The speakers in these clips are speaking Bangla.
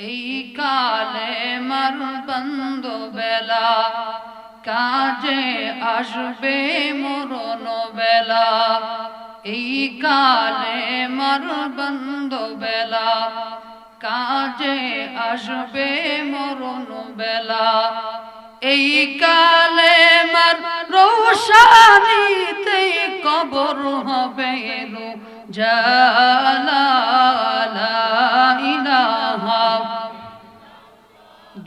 এই কালে মার বন্ধ বেলা কাজে আসবে মরণ বেলা। এই কালে মার বন্ধ বেলা কাজে আসবে মরণ বেলা। এই কালে মার রোশানিতে কবর হবে জালা। লা ইলাহা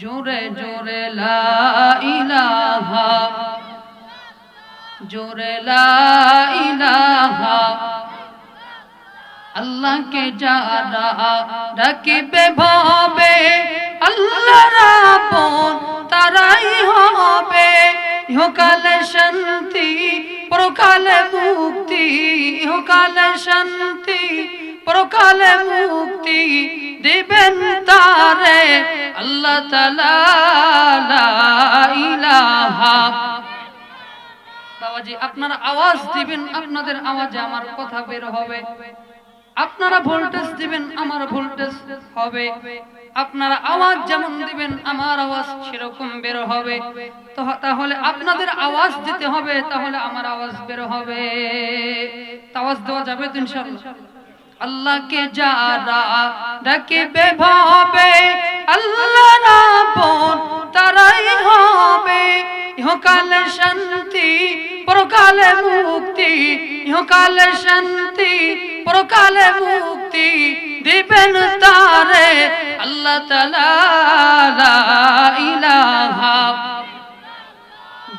জোরে জোরে লা ইলাহা জোরে লা ইলাহা। আল্লাহকে যারা ডাকিবে ভাবে আল্লাহর আপন তারাই হবে। ইহকালে শান্তি পরকালে মুক্তি, ইহকালে শান্তি পরকালে মুক্তি দিবেন তারে আল্লাহ তাআলা। লা ইলাহা। বাবাজি আপনারা আওয়াজ দিবেন, আপনাদের আওয়াজে আমার কথা বের হবে। আপনারা ভোল্টেজ দিবেন, আমার ভোল্টেজ হবে। আপনারা আওয়াজ যেমন দিবেন আমার আওয়াজ সেরকম বের হবে। তো তাহলে আপনাদের আওয়াজ দিতে হবে, তাহলে আমার আওয়াজ বের হবে। আওয়াজ দেওয়া যাবে তো ইনশাআল্লাহ। আল্লাহকে যারা ডাকিবে ভাবে আল্লাহর আপন তারাই হবে। ইহকালে শান্তি পরকালে মুক্তি, ইহকালে শান্তি পরকালে মুক্তি দিবেন তারে আল্লাহ তাআলা। লা ইলাহা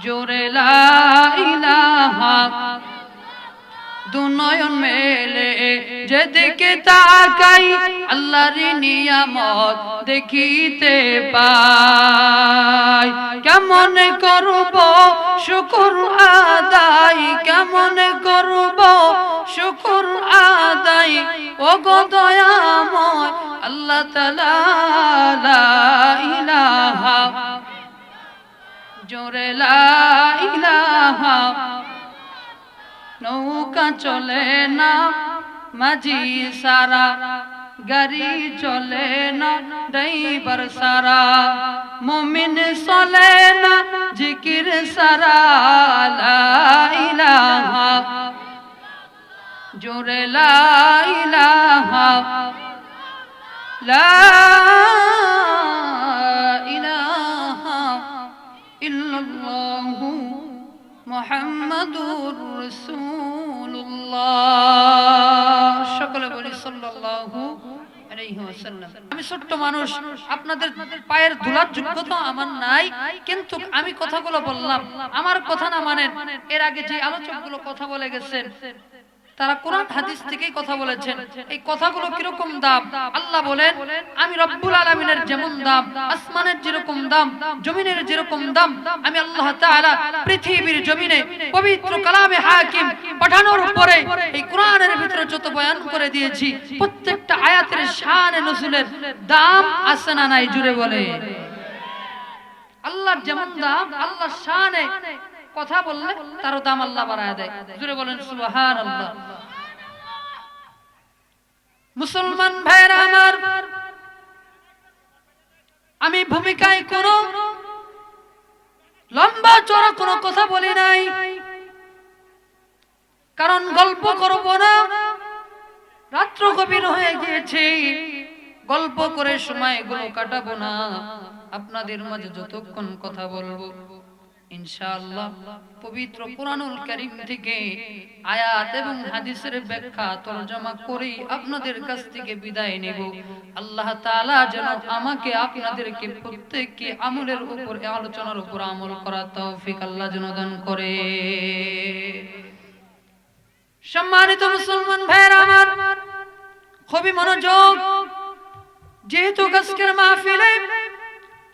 জোরে লা ইলাহা। দুনয়ন মেলে যেদিকে তাকাই আল্লাহর নিয়ামত দেখিতে পাই। কেমন করব শুকর আদায়, কেমন করব শুকর আদায় ও গো দয়াময় আল্লাহ তাআলা। লা ইলাহা জোরে লা ইলাহা। নৌকা চলে না মাঝি সারা, গাড়ি চলে না ড্রাইভার সারা, মুমিন চলে না জিকির সারা। লা ইলাহা জোরে লা ইলাহা। লা ইলাহা ইল্লাল্লাহু মুহাম্মাদুর রাসূলুল্লাহ। সকলে বলি সাল্লাল্লাহু আলাইহি ওয়াসাল্লাম। আমি ছোট্ট মানুষ, আপনাদের পায়ের ধুলার যোগ্যতা আমার নাই, কিন্তু আমি কথাগুলো বললাম, আমার কথা না মানেন। এর আগে যে আলোচকগুলো কথা বলে গেছেন তারা কোরআন হাদিস থেকেই কথা বলেছেন। এই কথাগুলো কিরকম দাম? আল্লাহ বলেন আমি রব্বুল আলামিনের যেমন দাম, আসমানের যেরকম দাম, জমিনের যেরকম দাম, আমি আল্লাহ তাআলা পৃথিবীর জমিনে পবিত্র কালামে হাকিম পাঠানোর পরে এই কোরআনের ভিতরে যত বয়ান করে দিয়েছি, প্রত্যেকটা আয়াতের শানে নজুলের দাম আছে না নাই? জুড়ে বলে আল্লাহর যেমন দাম, আল্লাহর শানে কথা বললে তারও দাম আল্লাহ বাড়ায় দেয়। জুড়ে বলেন সুবহানাল্লাহ। মুসলমান ভাইরা আমার, আমি ভূমিকায় কোনো লম্বা চড়া কোনো কথা বলি নাই, কারণ গল্প করব না, রাত্র গভীর হয়ে গিয়েছে, গল্প করে সময়গুলো কাটাবো না। আপনাদের মাঝে যতক্ষণ কথা বলবো ইনশাআল্লাহ পবিত্র কুরআনুল কারীম থেকে আয়াত এবং হাদিসের ব্যাখ্যা তরজমা করে আপনাদের কাছ থেকে বিদায় নেব। আল্লাহ তাআলা যেন আমাকে আপনাদেরকে প্রত্যেককে আমলের উপর, আলোচনার উপর আমল করার তৌফিক আল্লাহ যেন দান করে। সম্মানিত মুসলমান ভাইরা আমার, খুবই মনোযোগ, যেহেতু আজকের মাহফিলে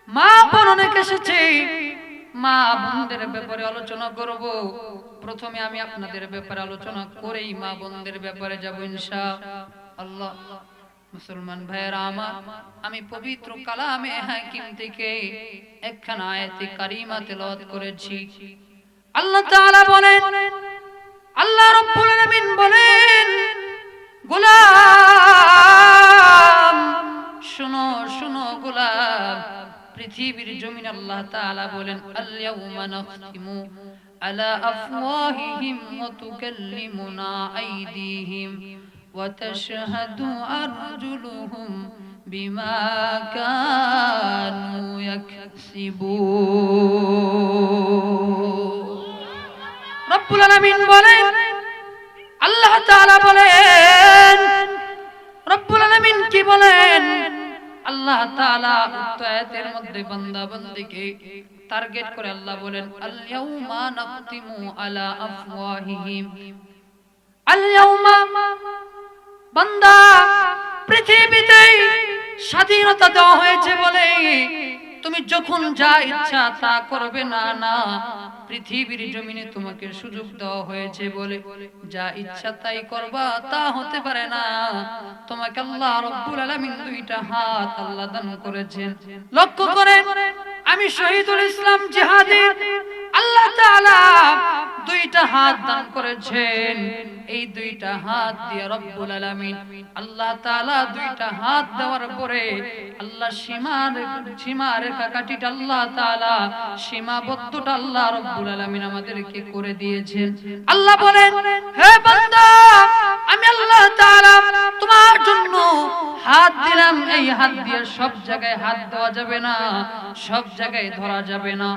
মা বোন অনেক এসেছে, মা বোনদের ব্যাপারে আলোচনা করব। প্রথমে আমি আপনাদের ব্যাপারে আলোচনা করেই মা বোনদের ব্যাপারে যাব ইনশাআল্লাহ। মুসলমান ভাইরা আমার, আমি পবিত্র কালামে হাকিম থেকে একখানা আয়াতে কারিমা তেলাওয়াত করেছি। আল্লাহ তাআলা বলেন, আল্লাহ রাব্বুল আলামিন বলেন, গোলাম শুনো শুনো গোলাম, পৃথিবীর জমিন আল্লাহ তাআলা বলেন আল ইয়াউমা নাখতিমু আলা আফওয়াহিহিম ওয়া তুকাল্লিমুনা আইদিহিম ওয়া তাশহাদু আরজুলুহুম বিমা কানু ইয়াকসিবুন। রব্বুল আলামিন বলেন, আল্লাহ তাআলা বলেন, রব্বুল আলামিন কি বলেন? আল্লাহ তাআলা উক্ত আয়াতের মধ্যে বান্দা বান্দিকে টার্গেট করে আল্লাহ বলেন আল ইয়াউমা নাখতিমু আলা আফওয়াহিহিম। আল ইয়াউমা বান্দা, পৃথিবীতে স্বাধীনতা দেওয়া হয়েছে বলে তুমি যখন যা ইচ্ছা তা করবে না, না, পৃথিবীর জমিনে তোমাকে সুযোগ দেওয়া হয়েছে বলে যা ইচ্ছা তাই করবা তা হতে পারে না। তোমাকে আল্লাহ রাব্বুল আলামিন দুইটা হাত আল্লাহ দান করেছেন। লক্ষ্য করেন, আমি শহীদুল ইসলাম জিহাদি আল্লাহ তাআলা দুইটা হাত দান করেছেন। এই দুইটা হাত দিয়ে রব্বুল আলামিন আল্লাহ তাআলা দুইটা হাত দেওয়ার পরে আল্লাহ সীমা রেখা কাটিটা আল্লাহ তাআলা সীমাবদ্ধটা আল্লাহ রব্বুল আলামিন আমাদেরকে করে দিয়েছেন। আল্লাহ বলেন, হে বান্দা, আমি আল্লাহ তাআলা তোমার জন্য হাত দিলাম। এই হাত দিয়ে সব জায়গায় হাত দেওয়া যাবে না, সব জায়গায় ধরা যাবে না।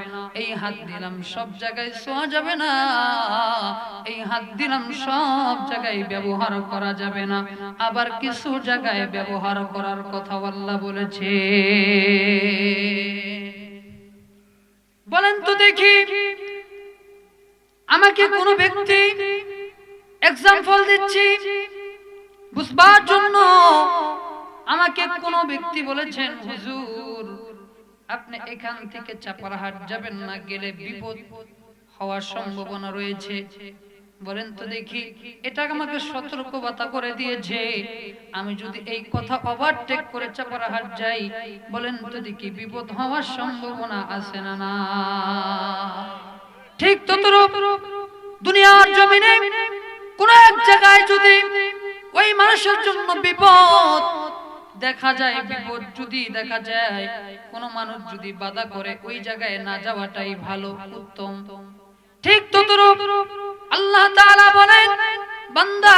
এই হাত দিলাম সব জায়গায় ছোঁয়া যাবে না। এই হাত দিলাম সব জায়গায় ব্যবহার করা যাবে না। আবার কিছু জায়গায় ব্যবহার করার কথা আল্লাহ বলেছে। বলেন তো দেখি, আমাকে কোন ব্যক্তি, এক্সাম্পল দিচ্ছি বুঝবার জন্য, আমাকে কোন ব্যক্তি বলেছেন হুজুর আপনি এখান থেকে চাপারহাট যাবেন না, গেলে বিপদ হওয়ার সম্ভাবনা রয়েছে। বলেন তো দেখি, এটা আমাকে সতর্কবার্তা করে দিয়েছে। আমি যদি এই কথা ওভারটেক করে চাপারহাট যাই, বলেন তো দেখি বিপদ হওয়ার সম্ভাবনা আছে না? না, ঠিক ততরূপ দুনিয়ার জমিনে কোন এক জায়গায় যদি ওই মানুষের জন্য বিপদ দেখা যায়, বিপদ যদি দেখা যায়, কোন মানুষ যদি বাধা করে, ওই জায়গায় না যাওয়াটাই ভালো, উত্তম। ঠিক ততরূপ আল্লাহ তাআলা বলেন, বান্দা,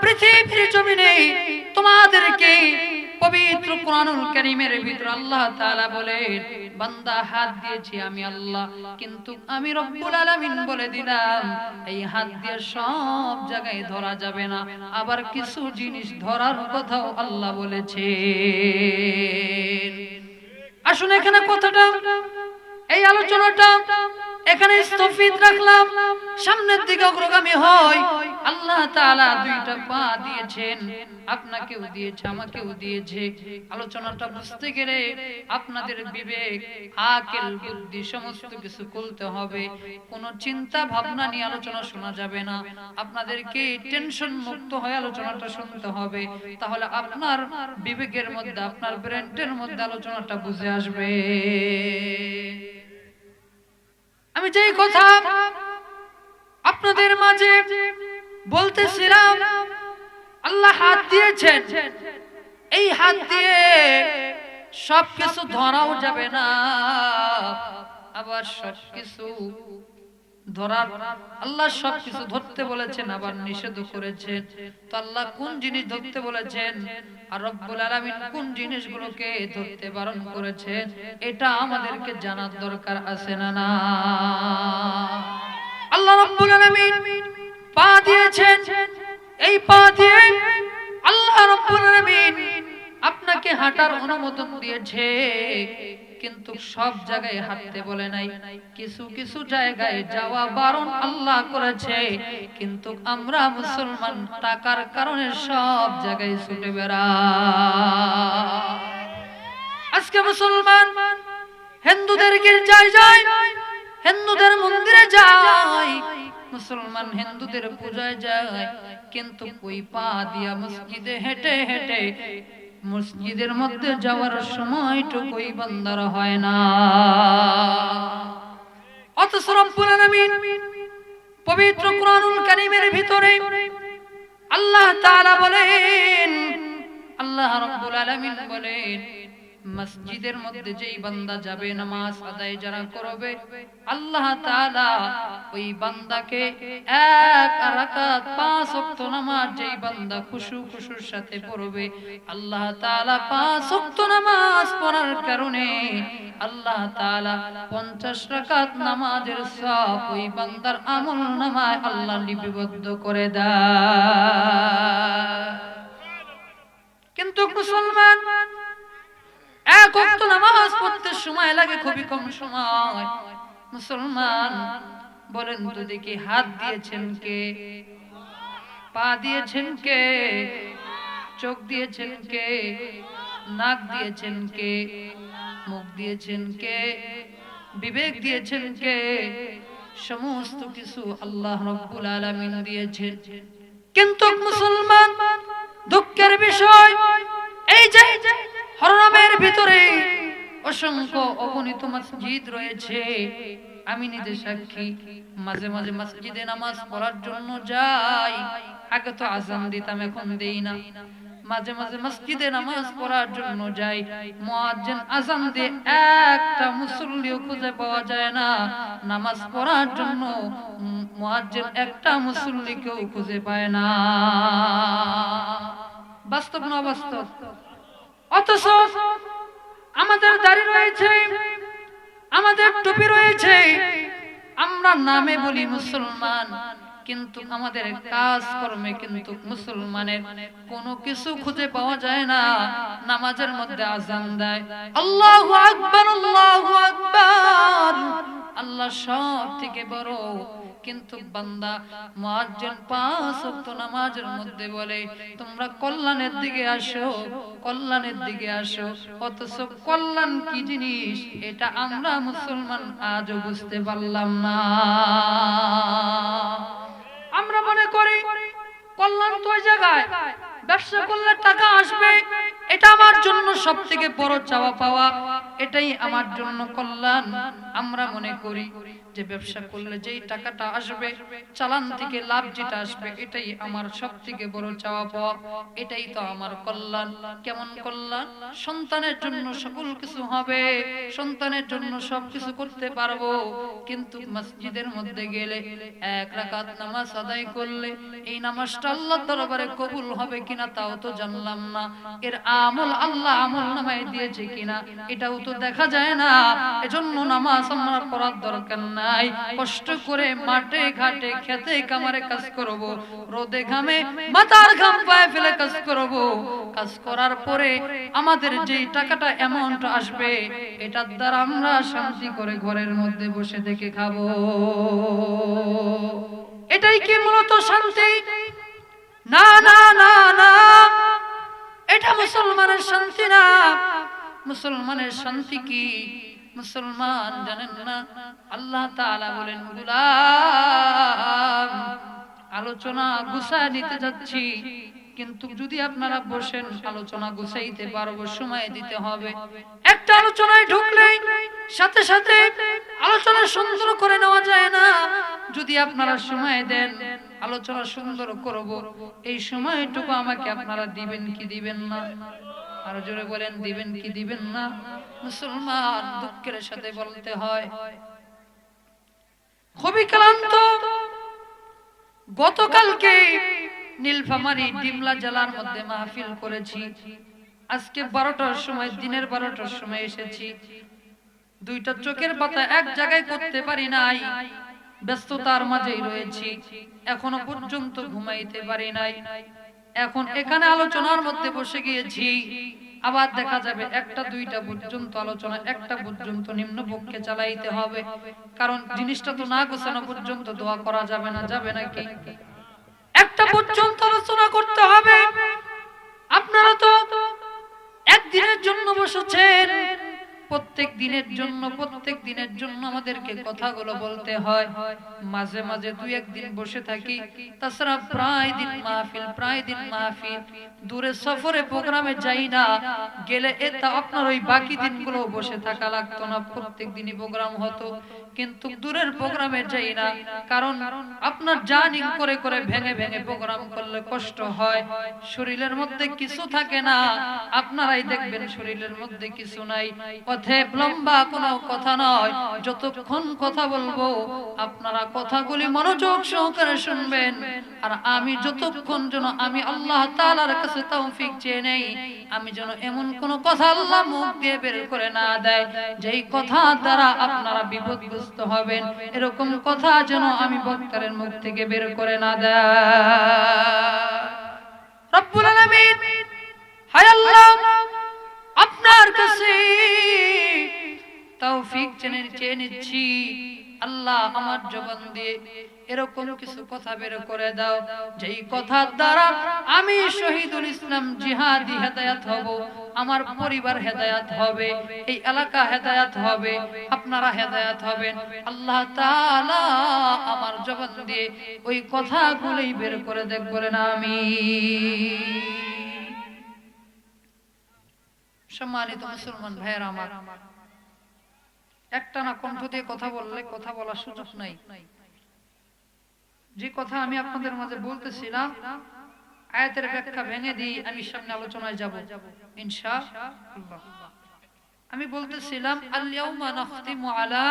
পৃথিবীর জমিনে তোমাদেরকে পবিত্র কোরআনুল কারীমের ভিতর আল্লাহ তাআলা বলেন, বান্দা হাত দিয়েছি আমি আল্লাহ, কিন্তু আমি রব্বুল আলামিন বলে দিলাম এই হাত দিয়ে সব জায়গায় ধরা যাবে না। আবার কিছু জিনিস ধরার কথাও আল্লাহ বলেছে। আসুন এখানে কথাটা, এই আলোচনাটা এখানে স্থগিত রাখলাম। সামনের দিকে অগ্রগামী হয়। আল্লাহ তাআলা দুইটা পা দিয়েছেন, আপনাকেও দিয়েছে, আমাকেও দিয়েছে। আলোচনাটা বুঝতে গেলে আপনাদের বিবেক, আকল, বুদ্ধি সমস্ত কিছু খুলতে হবে। কোন চিন্তা ভাবনা নিয়ে আলোচনা শোনা যাবে না। আপনাদেরকে টেনশন মুক্ত হয়ে আলোচনাটা শুনতে হবে, তাহলে আপনার বিবেকের মধ্যে, আপনার ব্রেনের মধ্যে আলোচনাটা বুঝে আসবে। আমি যেই কথা আপনাদের মাঝে বলতেছিলাম, আল্লাহ হাত দিয়েছেন, এই হাত দিয়ে সবকিছু ধরাও যাবে না, আবার সবকিছু ধরার, আল্লাহ সবকিছু ধরতে বলেছেন, আবার নিষেধ করেছেন। তো আল্লাহ কোন জিনিস ধরতে বলেছেন আর রব্বুল আলামিন কোন জিনিসগুলোকে ধরতে বারণ করেছেন, এটা আমাদেরকে জানার দরকার আছে না? না, আল্লাহ রব্বুল আলামিন পা দিয়েছেন, এই পা দিয়ে আল্লাহ রব্বুল আলামিন আপনাকে হাঁটার অনুমোদন দিয়েছে, কিন্তু সব জায়গায় হাঁটতে বলে নাই। কিছু কিছু জায়গায় যাওয়া বারণ আল্লাহ করেছে, কিন্তু আমরা মুসলমান টাকার কারণে সব জায়গায় ছুটে বেড়াই। আজকে মুসলমান হিন্দুদের গির্জায় যায়, হিন্দুদের মন্দিরে যায়, মুসলমান হিন্দুদের পূজায় যায়, কিন্তু ওই পা দিয়া মসজিদে হেঁটে হেঁটে মসজিদের মধ্যে যাওয়ার সময়টুকুই বান্দার হয় না। অথচ রব্বুল আলামিন পবিত্র কোরআনুল কারীমের ভিতরে আল্লাহ তাআলা বলেন, আল্লাহ রাব্বুল আলামিন বলেন মসজিদের মধ্যে যেই বান্দা যাবে নামাজ আদায় যারা করবে আল্লাহ তাআলা ওই বান্দাকে এক রাকাত 5 ওয়াক্ত নামাজ যেই বান্দা খুশুর সাথে পড়বে আল্লাহ তাআলা 5 ওয়াক্ত নামাজ পড়ার কারণে আল্লাহ তাআলা 50 রাকাত নামাজের সওয়াব ওই বান্দার আমলনামায় আল্লাহ লিপিবদ্ধ করে দেয়। কিন্তু মুসলমান এক ওয়াক্ত নামাজ পড়তে সময় লাগে খুবই কম সময়। মুসলমান বলেন তো দেখি, হাত দিয়েছেন কে, পা দিয়েছেন কে, চোখ দিয়েছেন কে, নাক দিয়েছেন কে, মুখ দিয়েছেন কে, বিবেক দিয়েছেন কে? সমস্ত কিছু আল্লাহ রাব্বুল আলামিন দিয়েছেন। কিন্তু মুসলমান দুঃখের বিষয় এই যে হরমের ভিতরে অসংখ্য অগণিত মসজিদ রয়েছে, আমি নিজে সাক্ষী। মাঝে মাঝে মসজিদে নামাজ পড়ার জন্য যাই, আগে তো আযান দিতাম এখন দেই না। মাঝে মাঝে মসজিদে নামাজ পড়ার জন্য যাই, মুয়াজ্জিন আযান দিয়ে একটা মুসল্লিও খুঁজে পাওয়া যায় না। নামাজ পড়ার জন্য মুয়াজ্জিন একটা মুসল্লিকেও খুঁজে পায় না। বাস্তব না বাস্তব? অথচ আমাদের দাড়ি রয়েছে, আমাদের টুপি রয়েছে, আমরা নামে বলি মুসলমান, কিন্তু আমাদের কাজ কর্মে কিন্তু মুসলমানের কোনো কিছু খুঁজে পাওয়া যায় না। নামাজের মধ্যে আযান দেয়, আল্লাহু আকবার, আল্লাহু আকবার, আল্লাহ সব থেকে বড়, কিন্তু বান্দা মুয়াজ্জিন 5 ওয়াক্ত নামাজের মধ্যে বলে তোমরা কল্যাণের দিকে আসো, কল্যাণের দিকে আসো। অথচ কল্যাণ কি জিনিস এটা আমরা মুসলমান আজও বুঝতে পারলাম না। আমরা মনে করি কল্যাণ তো ওই জায়গায়, ব্যবসা করলে টাকা আসবে, এটা আমার জন্য সবথেকে বড় চাওয়া পাওয়া, এটাই আমার জন্য কল্যাণ। আমরা মনে করি যে ব্যবসা করলে যেই টাকাটা আসবে, চালান থেকে লাভ যেটা আসবে, এটাই আমার সবথেকে বড় চাওয়া পাওয়া, এটাই তো আমার কল্যাণ। কেমন কল্যাণ? সন্তানের জন্য সকল কিছু হবে, সন্তানের জন্য সবকিছু করতে পারবো, কিন্তু মসজিদের মধ্যে গেলে এক রাকাত নামাজ আদায় করলে এই নামাজটা আল্লাহর দরবারে কবুল হবে কিনা তাও তো জানলাম না। এর আমল আল্লাহ আমল নামায় দিয়েছে কিনা এটাও তো দেখা যায় না। এজন্য নামাজ আমরা পড়ার দরকার নাই। কষ্ট করে মাঠে ঘাটে খেতে কামারে কাজ করব, রোদে ঘামে মাথার ঘাম পায়ে ফেলে কাজ করব। কাজ করার পরে আমাদের যেই টাকাটা অ্যামাউন্ট আসবে, এটার দ্বারা আমরা শান্তি করে ঘরের মধ্যে বসে থেকে খাবো। এটাই কি মূলত শান্তি? না না না না, এটা মুসলমানের শান্তি না। মুসলমানের শান্তি কি? মুসলমান জানেন না? আল্লাহ তাআলা বলেন, গোলাম, আলোচনা গুছায় নিতে যাচ্ছি, কিন্তু যদি আপনারা বসেন আলোচনা গুছাইতে পারবো, সময় দিতে হবে। একটা আলোচনায় ঢুকলেই সাথে সাথে আলোচনা সুন্দর করে নেওয়া যায় না। যদি আপনারা সময় দেন আলোচনা সুন্দর করব, এই সময়টুকু আমাকে আপনারা দিবেন কি দিবেন না? আরো জোরে বলেন, দিবেন কি দিবেন না? মুসলমান দুঃখের সাথে বলতে হয়, খুবই ক্লান্ত। গতকালকে নীলফামারী ডিমলা জেলার মধ্যে মাহফিল করেছি। আজকে 12টার সময়, দিনের 12টার সময় এসেছি। দুইটা চোখের পাতা এক জায়গায় করতে পারি নাই, ব্যস্ততার মাঝেই রয়েছি। এখনো পর্যন্ত ঘুমাইতে পারি নাই। এখন এখানে আলোচনার মধ্যে বসে গিয়েছি, আবার দেখা যাবে 1টা 2টা পর্যন্ত আলোচনা, 1টা পর্যন্ত নিম্নপক্ষে চালাইতে হবে। কারণ জিনিসটা তো না গোছানো পর্যন্ত দোয়া করা যাবে না, যাবে নাকি? 1টা পর্যন্ত আলোচনা করতে হবে। আপনারা তো একদিনের জন্য বসেছেন, প্রত্যেক দিনের জন্য আমাদেরকে কথাগুলো বলতে হয়। মাঝে মাঝে দুই একদিন বসে থাকি, তাছাড়া প্রায় দিন মাহফিল। দূরে সফরে প্রোগ্রামে যাই না, গেলে এটা আপনার ওই বাকি দিনগুলো বসে থাকা লাগতো না, প্রত্যেক দিনই প্রোগ্রাম হতো। কিন্তু দূরের প্রোগ্রামে যাই না, কারণ আপনার জার্নি করে করে ভেঙে ভেঙে প্রোগ্রাম করলে কষ্ট হয়, শরীরের মধ্যে কিছু থাকে না। আপনারাই দেখবেন শরীরের মধ্যে কিছু নাই। অতএব লম্বা কোনো কথা নয়, যতক্ষণ কথা বলবো আপনারা কথাগুলি মনোযোগ সহকারে শুনবেন। আর আমি যতক্ষণ যেন আমি আল্লাহ তাআলার কাছে তৌফিক চেয়ে নেই, আমি যেন এমন কোন কথা আল্লাহ মুখ দিয়ে বের করে না দেয় যেই কথা দ্বারা আপনারা বিপদগ্রস্ত হবেন, এরকম কথা যেন আমি বক্তারের মুখ থেকে বের করে না দেয়। রব্বুল আলামিন, হায় আল্লাহ, আপনার কাছে তৌফিক চেয়ে নিচ্ছি। আল্লাহ, আমার জবান দিয়ে এরকম কিছু কথা বের করে দাও যেই কথার দ্বারা আমি শহীদুল ইসলাম জিহাদি হেদায়েত হব, আমার পরিবার হেদায়েত হবে, এই এলাকা হেদায়েত হবে, আপনারা হেদায়েত হবেন। আল্লাহ তাআলা আমার জবান দিয়ে ওই কথাগুলোই বের করে দেখ, বলেন আমিন। সম্মানিত মুসলমান ভাইয়েরা আমার, একটা না কণ্ঠ দিয়ে কথা বললে কথা বলার সুযোগ নাই। যে কথা আমি আপনাদের মাঝে বলতেছিলাম, আয়াতের ব্যাখ্যা ভেঙে দিয়ে আমি সামনে আলোচনায় যাব ইনশাআল্লাহ। আমি বলতেছিলাম, আল-ইয়াউমা নাখতিমু আলা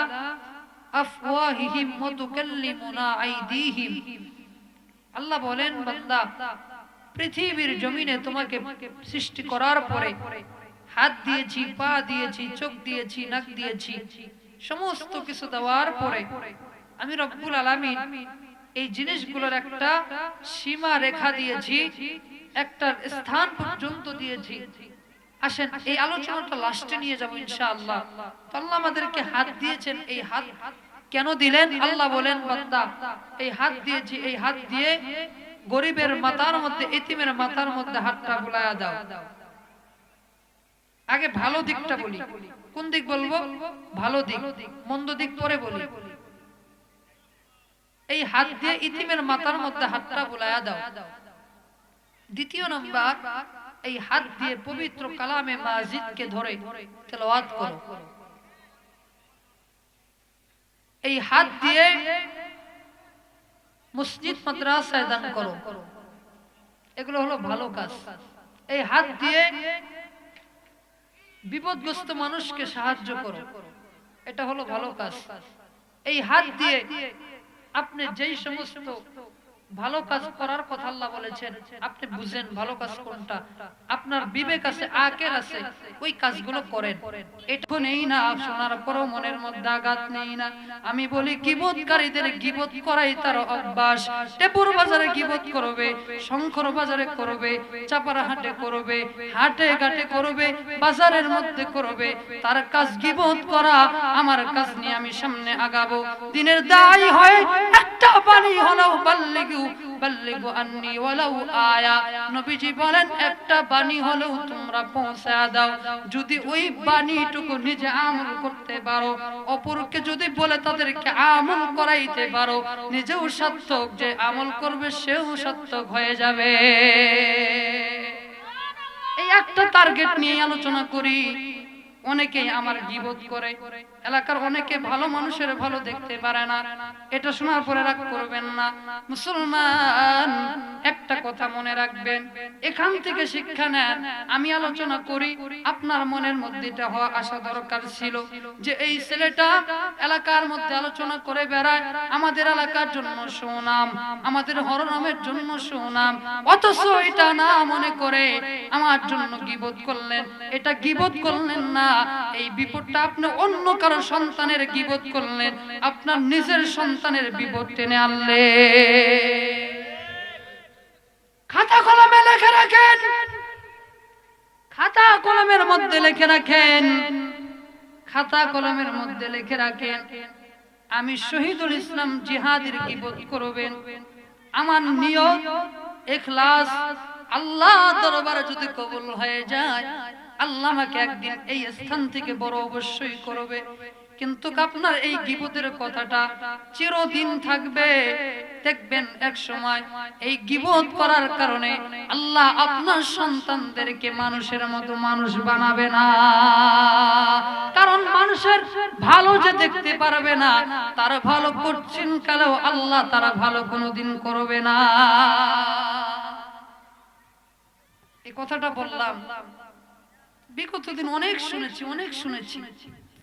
আফওয়াহিহিম ওয়া তুকাল্লিমুনা আইদিহিম। আল্লাহ বলেন, বান্দা, পৃথিবীর জমিনে তোমাকে সৃষ্টি করার পরে হাত দিয়েছি, পা দিয়েছি, চোখ দিয়েছি, নাক দিয়েছি, সমস্ত কিছু দেওয়ার পরে আমি রব্বুল আলামিন এই জিনিসগুলোর একটা সীমা রেখা দিয়েছি, একটা স্থান পর্যন্ত দিয়েছি। আসেন এই আলোচনাটা লাস্টে নিয়ে যাব ইনশাআল্লাহ। তো আল্লাহ আমাদেরকে হাত দিয়েছেন, এই হাত কেন দিলেন? আল্লাহ বলেন, বান্দা, এই হাত দিয়েছি, এই হাত দিয়ে গরিবের মাথার মধ্যে, এতিমের মাথার মধ্যে হাতটা বুলায়া দাও। আগে ভালো দিকটা বলি। কোন দিক বলবো? ভালো দিক, মন্দ দিক পরে বলি। এই হাত দিয়ে ইতিমের মাথার মধ্যে হাতটা বুলায়া দাও। দ্বিতীয় নাম্বার, এই হাত দিয়ে পবিত্র কালামে মাজিদকে ধরে তেলাওয়াত করো। এই হাত দিয়ে মসজিদ মাদ্রাসায় দান করো। এগুলো হলো ভালো কাজ। এই হাত দিয়ে বিপদগ্রস্ত মানুষকে সাহায্য করো, এটা হলো ভালো কাজ। এই হাত দিয়ে আপনি যেই সমস্ত ভালো কাজ করার কথা আল্লাহ বলেছেন, আপনি বুঝেন ভালো কাজ কোনটা, আপনার বিবেক আছে, আকল আছে, ওই কাজগুলো করেন। এটা নেই না শোনার পরও মনের মধ্যে আঘাত নেই না। আমি বলি, গীবতকারীদের গীবত করাই তার অভ্যাস। টেপুর বাজারে গীবত করবে, শঙ্কর বাজারে করবে, চাপারাহাটে করবে, হাটে ঘাটে করবে, বাজারের মধ্যে করবে, তার কাজ গীবত করা। আমার কাজ নিয়ে আমি সামনে আগাবো। দিনের দায়ী হয় একটা বাণী হলো বাল্লিগু আন্নি ওয়ালাউ আয়া। নবীজি বলেন, একটা বাণী হলেও তোমরা পৌঁছায়া দাও। যদি ওই বাণীটুকু নিজে আমল করতে পারো, অপরকে যদি বলে তাদেরকে আমল করাইতে পারো, নিজেও সার্থক, যে আমল করবে সেও সার্থক হয়ে যাবে। এই একটা টার্গেট নিয়ে আলোচনা করি। অনেকেই আমার গীবত করে, এলাকার অনেকে ভালো মানুষের ভালো দেখতে পারে না। এটা শোনার পরে রাগ করবেন না মুসলমান, একটা কথা মনে রাখবেন, এখান থেকে শিক্ষা নেন। আমি আলোচনা করি, আপনার মনের মধ্যে এটা হওয়া আসা দরকার ছিল যে এই ছেলেটা এলাকার মধ্যে আলোচনা করে বেড়ায়, আমাদের এলাকার জন্য সুনাম, আমাদের হরনামের জন্য সুনাম, অথচ এটা না মনে করে আমার জন্য গীবত করলেন। এটা গীবত করলেন না, এই বিপদটা আপনি অন্য কারো সন্তানের গীবত করলেন, আপনার নিজের সন্তানের বিপদ টেনে আনলে। খাতা কলমে লিখে রাখেন, খাতা কলমের মধ্যে লিখে রাখেন, খাতা কলমের মধ্যে লিখে রাখেন, আমি শহীদুল ইসলাম জিহাদের গীবত করবেন। আমার নিয়ত, ইখলাস আল্লাহ দরবারে যদি কবুল হয়ে যায়, আল্লাহ আমাকে একদিন এই স্থান থেকে বড় অবশ্যই করবে। কিন্তু আপনার এই গীবতের কথাটা চিরদিন থাকবে। দেখবেন এক সময় এই গীবত করার কারণে আল্লাহ আপনার সন্তানদেরকে মানুষের মতো মানুষ বানাবে না। কারণ মানুষের ভালো যে দেখতে পারবে না, তার ভালো করছেন কালেও আল্লাহ তারা ভালো কোনোদিন করবে না। এই কথাটা বললাম, বিগত দিন অনেক শুনেছি।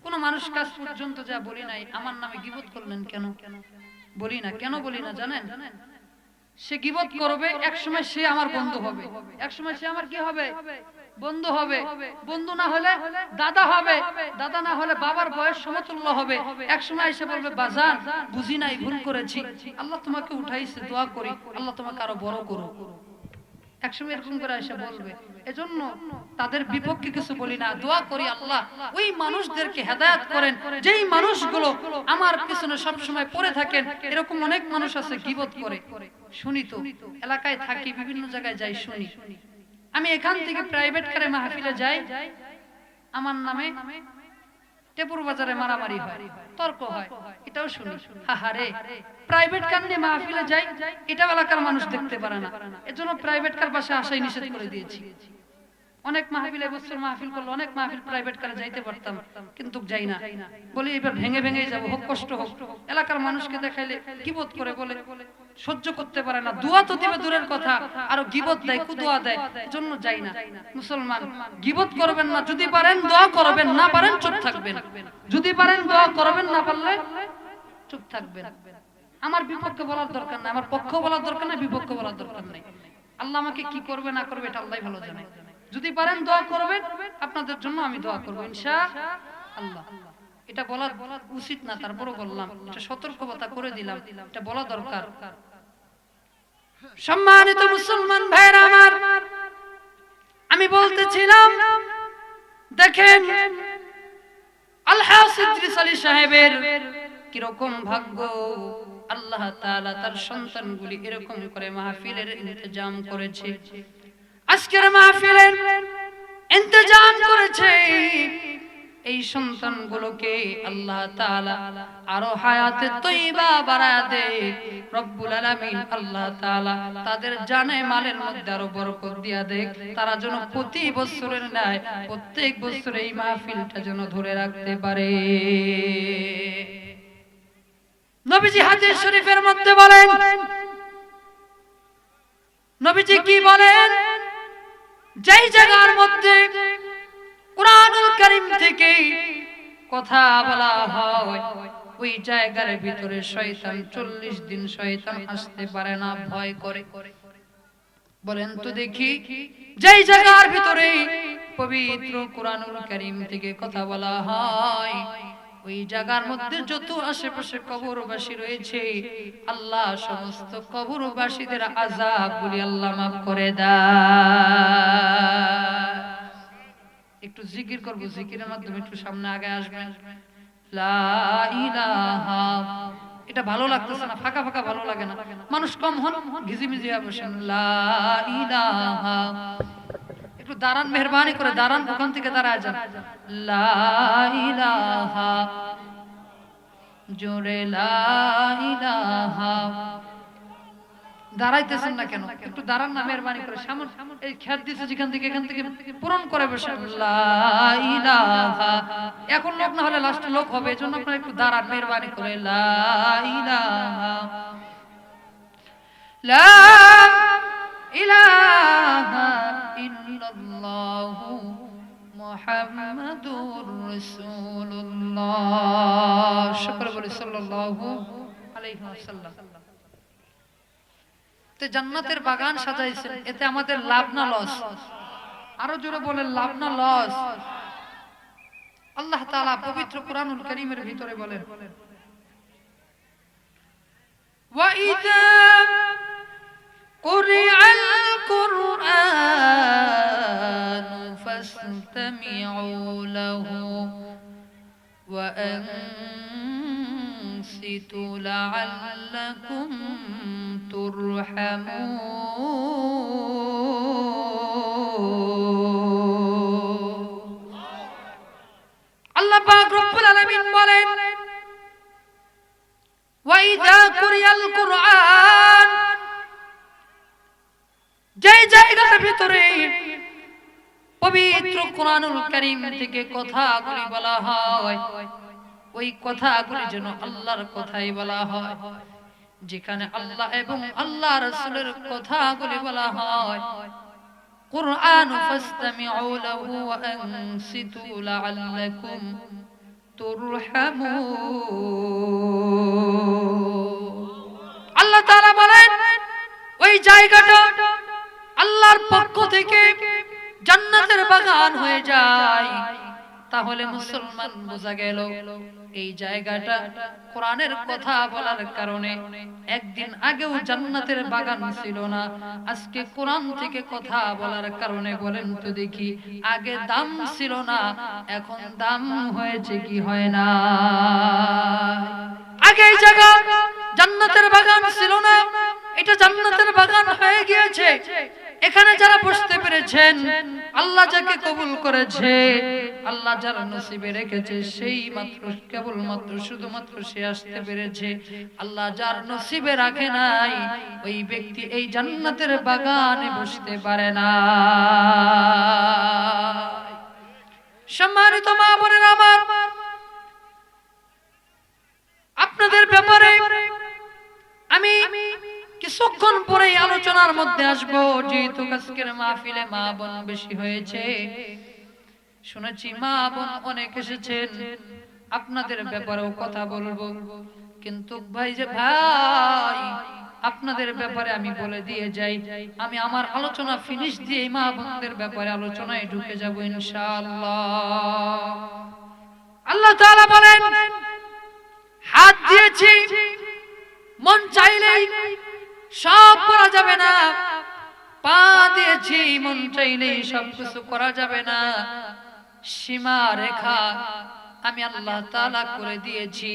কোন মানুষ কাজ পর্যন্ত যা বলি নাই, আমার নামে গীবত করলেন কেন বলি না। কেন বলি না জানেন? সে গীবত করবে, এক সময় সে আমার বন্ধু হবে, এক সময় সে আমার কি হবে? বন্ধু হবে। বন্ধু না হলে দাদা হবে, দাদা না হলে বাবার বয়স সমতুল্য হবে। এক সময় এসে বলবে, বাজান বুঝি নাই, ভুল করেছি, আল্লাহ তোমাকে উঠাইছে, দোয়া করি আল্লাহ তোমাকে আরো বড় করো। একসময় এরকম করে এসে বলবে। এজন্য তাদের বিপক্ষে কিছু বলি না, দোয়া করি আল্লাহ ওই মানুষদেরকে হেদায়েত করেন যেই মানুষগুলো আমার পিছনে সব সময় পড়ে থাকেন। এরকম অনেক মানুষ আছে গীবত করে, শুনি তো, এলাকায় থাকি, বিভিন্ন জায়গায় যাই, শুনি। আমি এখান থেকে প্রাইভেট কারে মাহফিলে যাই, আমার নামে টেপুর বাজারে মারামারি হয়, তর্ক হয়, এটাও শুনি। হাহারে, প্রাইভেট কার নিয়ে মাহফিলে যাই, এটা এলাকার মানুষ দেখতে পারে না, এজন্য প্রাইভেট কার পাশে আসাই নিষেধ করে দিয়েছি। অনেক মাহফিলে বছর মাহফিল করলো, অনেক মাহফিল প্রাইভেট কারে যাইতে পারতাম, কিন্তু যাই না। বলি এবার ভেঙে ভেঙে যাবো, হোক কষ্ট হোক। এলাকার মানুষকে দেখাইলে গীবত করে বলে, সহ্য করতে পারে না। দোয়া তো দিবে দূরের কথা, আরো গীবত দেয়, কুদোয়া দেয়, জন্য যাই না। মুসলমান, গীবত করবেন না, যদি পারেন দোয়া করবেন, না পারেন চুপ থাকবেন। যদি পারেন দোয়া করবেন, না পারলে চুপ থাকবেন। আমার বিপক্ষে বলার দরকার নাই, আমার পক্ষ বলার দরকার নাই, বিপক্ষে বলার দরকার নাই। আল্লাহ আমাকে কি করবে না করবে এটা আল্লাহই ভালো জানে। যদি পারেন দোয়া করবেন, আপনাদের জন্য আমি দোয়া করব ইনশাআল্লাহ। এটা বলা উচিত না, তারপরও বললাম, এটা সতর্কতা করে দিলাম, এটা বলা দরকার। সম্মানিত মুসলমান ভাইরা আমার, আমি বলতেছিলাম, দেখেন আল-হাফেজ ইদ্রিস আলী সাহেবের কিরকম ভাগ্য। আল্লাহ তাআলা তার সন্তানগুলি এরকম করে মাহফিলের ইন্তজাম করেছে, আজকের মাহফিলের ইন্তজাম করেছে। এই সন্তানগুলোকে আল্লাহ তাআলা আরো হায়াতে তয়্যিবা বাড়ায় দেয় রব্বুল আলামিন। আল্লাহ তাআলা তাদের জানে মালের মধ্যে আরো বরকত দিয়া দেয়, তারা যেন প্রতি বছরের ন্যায় প্রত্যেক বছর এই মাহফিলটা যেন ধরে রাখতে পারে। নবীজি হাদিস শরীফের মধ্যে বলেন, নবীজি কি বলেন? যেই জায়গার মধ্যে কুরআনুল কারীম থেকে কথা বলা হয়, ওই জায়গার ভিতরে শয়তান 40 দিন শয়তান আসতে পারে না, ভয় করে। বলেন তো দেখি, যেই জায়গার ভিতরে পবিত্র কুরআনুল কারীম থেকে কথা বলা হয়, ওই জায়গার মধ্যে যত আশেপাশে কবরবাসী রয়েছে, আল্লাহ সমস্ত কবরবাসীদের আযাবগুলি আল্লাহ মাফ করে দেয়। একটু জিকির করব, জিকিরের মাধ্যমে একটু সামনে আগে আসবেন। লা ইলাহা, এটা ভালো লাগতেছে না, ফাঁকা ফাঁকা ভালো লাগে না, মানুষ কম হন, ঘিজিমিজি বসেন। লা ইলাহা, একটু দাঁড়ান, মেহরবানি করে দাঁড়ান, ওখান থেকে দাঁড়ায় যান। লা ইলাহা, জোরে লা ইলাহা। দাঁড়াইতেছেন না কেন? একটু দাঁড়ান না, মেহরবানি করে। সামনে এই খেত দিছে যেখান থেকে, এখান থেকে পূরণ করে বসে। লা ইলাহা, এখন লোক না হলে লাস্টে লোক হবে, এজন্য আপনারা একটু দাঁড়ান, মেহরবানি করে। লা ইলাহা, লা ইলাহা ইল্লাল্লাহু মুহাম্মাদুর রাসূলুল্লাহ। শুকর বলি সাল্লাল্লাহু আলাইহি ওয়াসাল্লাম। তে জান্নাতের বাগান সাজাইছেন, এতে আমাদের লাভ না লস? আরো জোরে বলেন, লাভ না লস? আল্লাহ তাআলা পবিত্র কুরআনুল কারীমের ভিতরে বলেন, ওয়া ইযা কুরিআল কুরআনু ফাসতামিউ লাহু ওয়া আনসিতু লাআল্লাকুম তুরহামুন। পাক রব্বুল আলামিন বলেন ওয়াইদা কুরিয়াল কুরআন, যে জায়গার ভিতরে পবিত্র কোরআনুল কারীম থেকে কথাগুলি বলা হয় ওই কথাগুলি যেন আল্লাহর কথাই বলা হয়। যেখানে আল্লাহ এবং আল্লাহ রাসূলের কথাগুলি বলা হয়, কুরআন ফাসতামিউ লাহু ওয়া আনসিতু লাআল্লাকুম তুরহামুন। আল্লাহ তাআলা বলেন ওই জায়গাটা আল্লাহর পক্ষ থেকে জান্নাতের বাগান হয়ে যায়। তাহলে মুসলমান বোঝা গেল এই জায়গাটা কোরআনের কথা বলার কারণে একদিন আগেও জান্নাতের বাগান ছিল না, আজকে কোরআন থেকে কথা বলার কারণে বলেন তো দেখি আগে দাম ছিল না এখন দাম হয়েছে কি হয় না? আগে এই জায়গা জান্নাতের বাগান ছিল না, এটা জান্নাতের বাগান হয়ে গিয়েছে। এখানে যারা বসতে পেরেছেন, আল্লাহ যাকে কবুল করেছে, আল্লাহ যার নসিবে রেখেছে সেই মাত্র কেবলমাত্র শুধুমাত্র সে আসতে পেরেছে। আল্লাহ যার নসিবে রাখে নাই ওই ব্যক্তি এই জান্নাতের বাগানে বসতে পারে না। সম্মানিত মা বোনেরা আমার, আপনাদের ব্যাপারে আমি কিছুক্ষণ পরে আলোচনার মধ্যে আসবো। যেহেতু আজকের মাহফিলে মা বোন বেশি হয়েছে, শুনেছি মা বোন অনেক এসেছেন, আপনাদের ব্যাপারেও কথা বলবো। কিন্তু ভাই আপনাদের ব্যাপারে আমি বলে দিয়ে যাই, আমি আমার আলোচনা ফিনিশ দিয়ে মা বোনদের ব্যাপারে আলোচনায় ঢুকে যাব ইনশাআল্লাহ। আল্লাহ তাআলা বলেন হাত দিয়েছি, মন চাইলেই সব করা যাবে না। পা দিয়েছি, মন চাইলেই সব কিছু করা যাবে না। সীমা রেখা আমি আল্লাহ তাআলা করে দিয়েছি।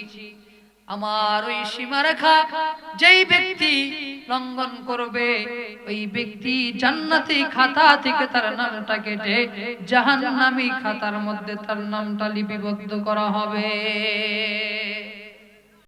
আমার ওই সীমা রেখা যেই ব্যক্তি লঙ্ঘন করবে ওই ব্যক্তি জান্নাতি খাতা থেকে তার নামটা কেটে জাহান্নামী খাতার মধ্যে তার নামটা লিপিবদ্ধ করা হবে।